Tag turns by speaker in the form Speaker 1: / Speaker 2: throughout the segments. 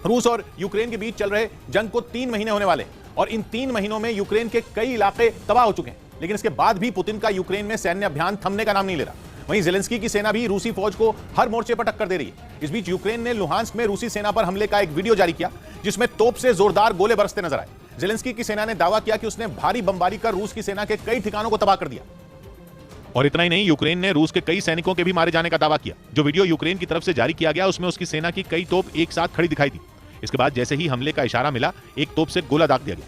Speaker 1: रूस और यूक्रेन के बीच चल रहे जंग को 3 महीने होने वाले और इन 3 महीनों में यूक्रेन के कई इलाके तबाह हो चुके हैं, लेकिन इसके बाद भी पुतिन का यूक्रेन में सैन्य अभियान थमने का नाम नहीं ले रहा। वहीं ज़ेलेंस्की की सेना भी रूसी फौज को हर मोर्चे पर टक्कर दे रही है। इस बीच यूक्रेन ने लुहांस्क में रूसी सेना पर हमले का एक वीडियो जारी किया जिसमें तोप से जोरदार गोले बरसते नजर आए। ज़ेलेंस्की की सेना ने दावा किया कि उसने भारी बमबारी कर रूस की सेना के कई ठिकानों को तबाह कर दिया। और इतना ही नहीं, यूक्रेन ने रूस के कई सैनिकों के भी मारे जाने का दावा किया। जो वीडियो यूक्रेन की तरफ से जारी किया गया उसमें उसकी सेना की कई तोप एक साथ खड़ी दिखाई दी। इसके बाद जैसे ही हमले का इशारा मिला, एक तोप से गोला दाग दिया गया।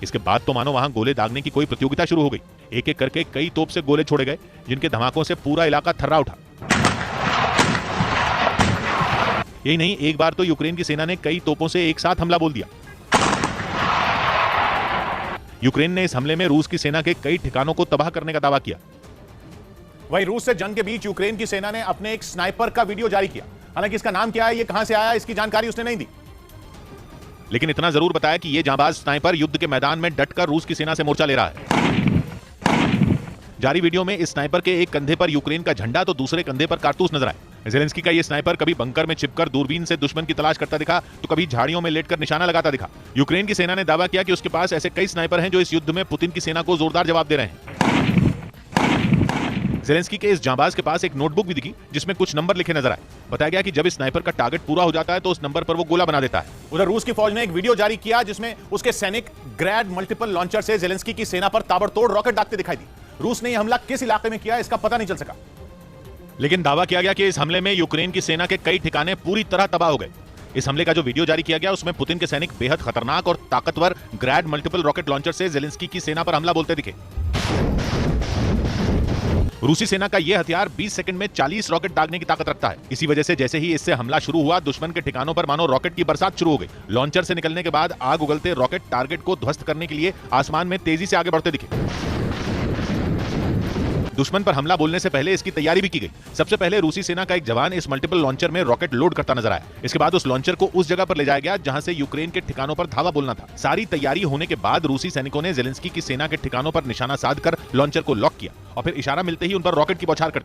Speaker 1: इसके बाद तो मानो वहां गोले दागने की कोई प्रतियोगिता शुरू हो गई। एक एक करके कई तोप से गोले छोड़े गए, जिनके धमाकों से पूरा इलाका थर्रा उठा। यही नहीं, एक बार तो यूक्रेन की सेना ने कई तोपों से एक साथ हमला बोल दिया। यूक्रेन ने इस हमले में रूस की सेना के कई ठिकानों को तबाह करने का दावा किया। वहीं रूस से जंग के बीच यूक्रेन की सेना ने अपने एक स्नाइपर का वीडियो जारी किया। हालांकि इसका नाम क्या है, ये कहां से आया, इसकी जानकारी उसने नहीं दी, लेकिन इतना जरूर बताया कि यह जांबाज स्नाइपर युद्ध के मैदान में डटकर रूस की सेना से मोर्चा ले रहा है। जारी वीडियो में इस स्नाइपर के एक कंधे पर यूक्रेन का झंडा तो दूसरे कंधे पर कारतूस नजर आए। ज़ेलेंस्की का यह स्नाइपर कभी बंकर में छिपकर दूरबीन से दुश्मन की तलाश करता दिखा, तो कभी झाड़ियों में लेटकर निशाना लगाता दिखा। यूक्रेन की सेना ने दावा किया कि उसके पास ऐसे कई स्नाइपर हैं जो इस युद्ध में पुतिन की सेना को जोरदार जवाब दे रहे हैं। ज़ेलेंस्की के इस जांबाज के पास एक नोटबुक भी दिखी जिसमें कुछ नंबर लिखे नजर आए। बताया गया कि जब इस स्नाइपर का टारगेट पूरा हो जाता है तो उस नंबर पर वो गोला बना देता है। उधर रूस की फौज ने एक वीडियो जारी किया जिसमें उसके सैनिक ग्रैड मल्टीपल लॉन्चर से ज़ेलेंस्की की सेना पर ताबड़तोड़ रॉकेट दागते दिखाई दी। रूस ने यह हमला किस इलाके में किया, इसका पता नहीं चल सका, लेकिन दावा किया गया कि इस हमले में यूक्रेन की सेना के कई ठिकाने पूरी तरह तबाह हो गए। इस हमले का जो वीडियो जारी किया गया उसमें पुतिन के सैनिक बेहद खतरनाक और ताकतवर ग्रैड मल्टीपल रॉकेट लॉन्चर से ज़ेलेंस्की की सेना पर हमला बोलते दिखे। रूसी सेना का यह हथियार 20 सेकंड में 40 रॉकेट दागने की ताकत रखता है। इसी वजह से जैसे ही इससे हमला शुरू हुआ, दुश्मन के ठिकानों पर मानो रॉकेट की बरसात शुरू हो गई। लॉन्चर से निकलने के बाद आग उगलते रॉकेट टारगेट को ध्वस्त करने के लिए आसमान में तेजी से आगे बढ़ते दिखे। दुश्मन पर हमला बोलने से पहले इसकी तैयारी भी की गई। सबसे पहले रूसी सेना का एक जवान इस मल्टीपल लॉन्चर में रॉकेट लोड करता नजर आया। इसके बाद उस लॉन्चर को उस जगह पर ले जाया गया जहां से यूक्रेन के ठिकानों पर धावा बोलना था। सारी तैयारी होने के बाद रूसी सैनिकों ने ज़ेलेंस्की की सेना के ठिकानों पर निशाना साधकर लॉन्चर को लॉक किया और फिर इशारा मिलते ही उन पर रॉकेट की बौछार कर